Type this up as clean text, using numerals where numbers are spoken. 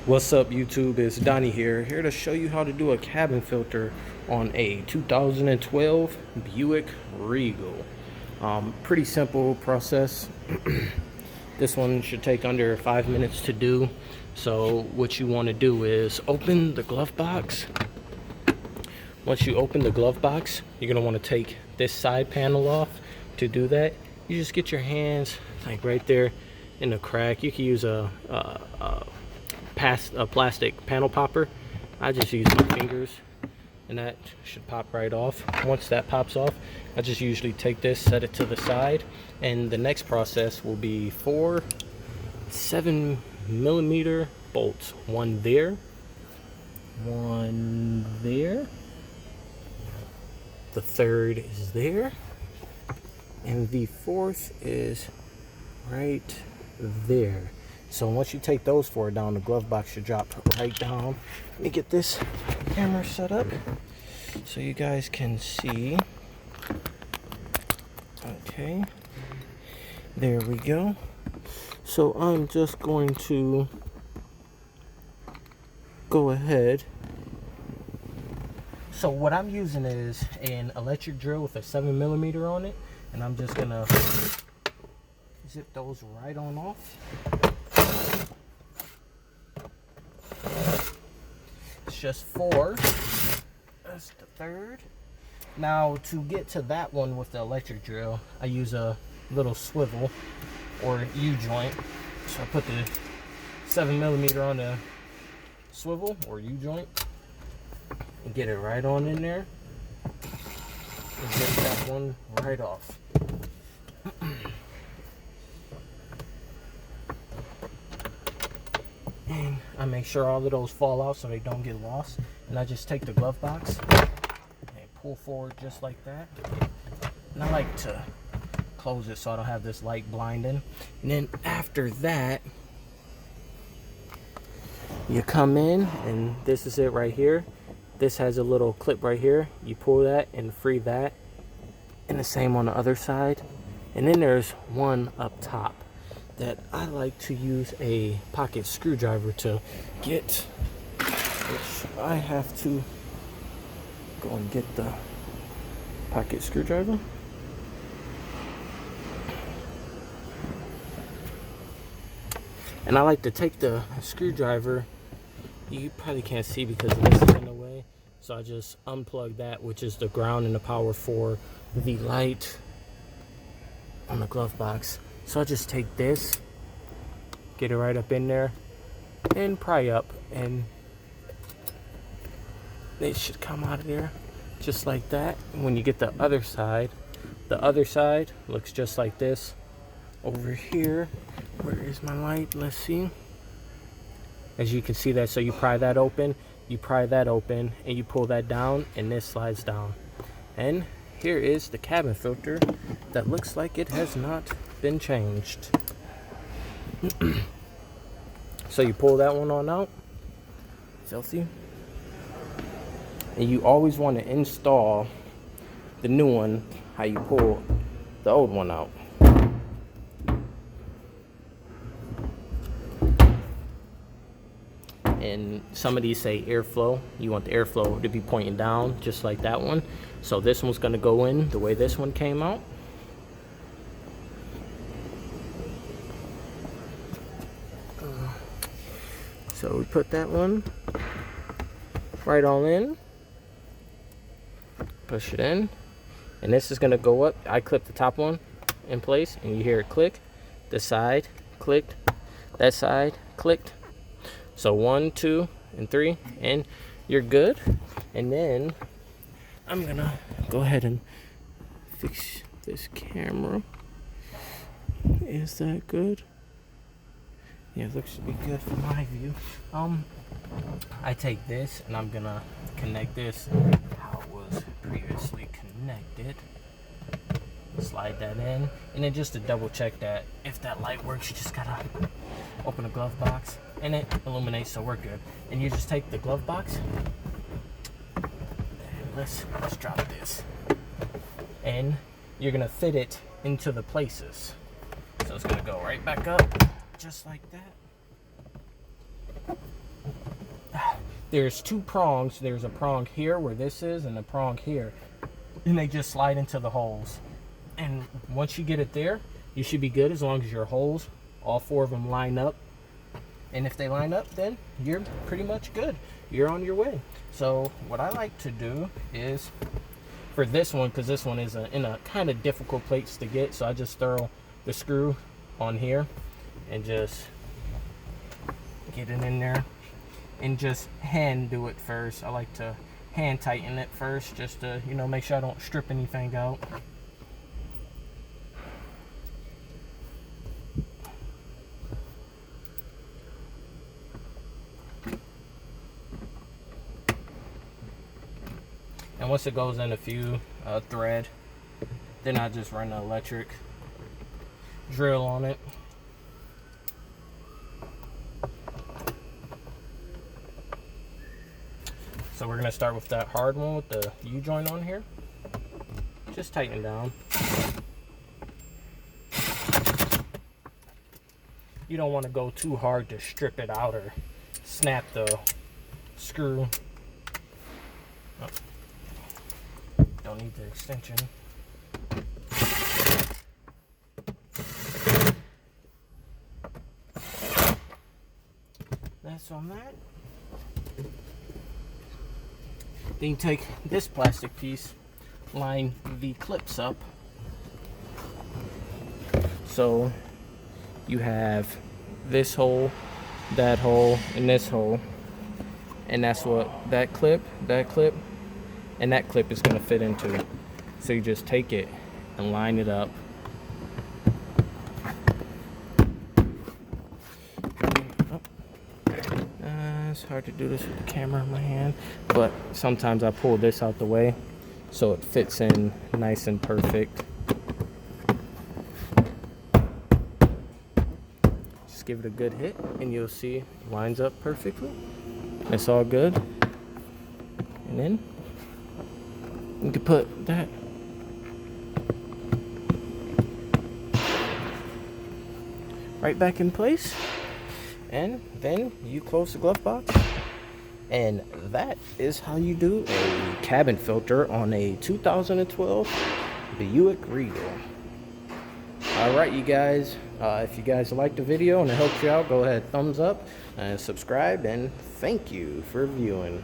What's up, YouTube? It's Donnie here to show you how to do a cabin filter on a 2012 Buick Regal. Pretty simple process. This one should take under 5 minutes to do. So what you want to do is open the glove box. Once you open the glove box, you're going to want to take this side panel off. To do that, you just get your hands like right there in the crack. You can use a plastic panel popper. I just use my fingers and that should pop right off. Once that pops off, I just usually take this, set it to the side, and the next process will be 4 7mm bolts. One there, one there, the third is there, and the fourth is right there. So once you take those 4 down, the glove box should drop right down. Let me get this camera set up so you guys can see. Okay, there we go. So I'm just going to go ahead. So what I'm using is an electric drill with a 7mm on it, and I'm just gonna zip those right on off. It's just 4. That's the third. Now to get to that one with the electric drill, I use a little swivel or U-joint. So I put the 7mm on the swivel or U-joint and get it right on in there and get that one right off. And I make sure all of those fall out so they don't get lost. And I just take the glove box and pull forward just like that. And I like to close it so I don't have this light blinding. And then after that, you come in, and this is it right here. This has a little clip right here. You pull that and free that. And the same on the other side. And then there's one up top that I like to use a pocket screwdriver to get, which I have to go and get the pocket screwdriver. And I like to take the screwdriver, you probably can't see because this is in the way, so I just unplug that, which is the ground and the power for the light on the glove box. So I just take this, get it right up in there, and pry up, and it should come out of there just like that. And when you get the other side looks just like this. Over here, where is my light? Let's see. As you can see that, so you pry that open, and you pull that down, and this slides down. And here is the cabin filter that looks like it has not been changed. So you pull that one on out, filthy, and you always want to install the new one how you pull the old one out. And some of these say airflow. You want the airflow to be pointing down just like that one. So this one's going to go in the way this one came out. So we put that one right on in, push it in, and this is going to go up. I clip the top one in place, and you hear it click. The side clicked, that side clicked. So 1, 2, and 3, and you're good. And then I'm gonna go ahead and fix this camera. Is that good? Yeah, it looks to be good from my view. I take this and I'm gonna connect this how it was previously connected. Slide that in, and then just to double check that if that light works, you just gotta open the glove box and it illuminates, so we're good. And you just take the glove box and let's drop this, and you're gonna fit it into the places. So it's gonna go right back up just like that. there's two prongs. There's a prong here where this is and a prong here, and they just slide into the holes. And once you get it there, you should be good as long as your holes, all 4 of them, line up. And if they line up, then you're pretty much good. You're on your way. So what I like to do is, for this one, because this one is in a kind of difficult place to get, so I just throw the screw on here and just get it in there and just hand do it first. I like to hand tighten it first, just to, you know, make sure I don't strip anything out. And once it goes in a few thread, then I just run the electric drill on it. So we're gonna start with that hard one with the U-joint on here. Just tighten down. You don't want to go too hard to strip it out or snap the screw. Oh. Don't need the extension. That's on that. Then you take this plastic piece, line the clips up. So you have this hole, that hole, and this hole. And that's what that clip, and that clip is going to fit into. So you just take it and line it up. It's hard to do this with the camera in my hand, but sometimes I pull this out the way so it fits in nice and perfect. Just give it a good hit and you'll see it lines up perfectly. It's all good. And then you can put that right back in place, and then you close the glove box. And that is how you do a cabin filter on a 2012 Buick Regal. Alright, you guys, if you guys liked the video and it helped you out, go ahead, thumbs up and subscribe, and thank you for viewing.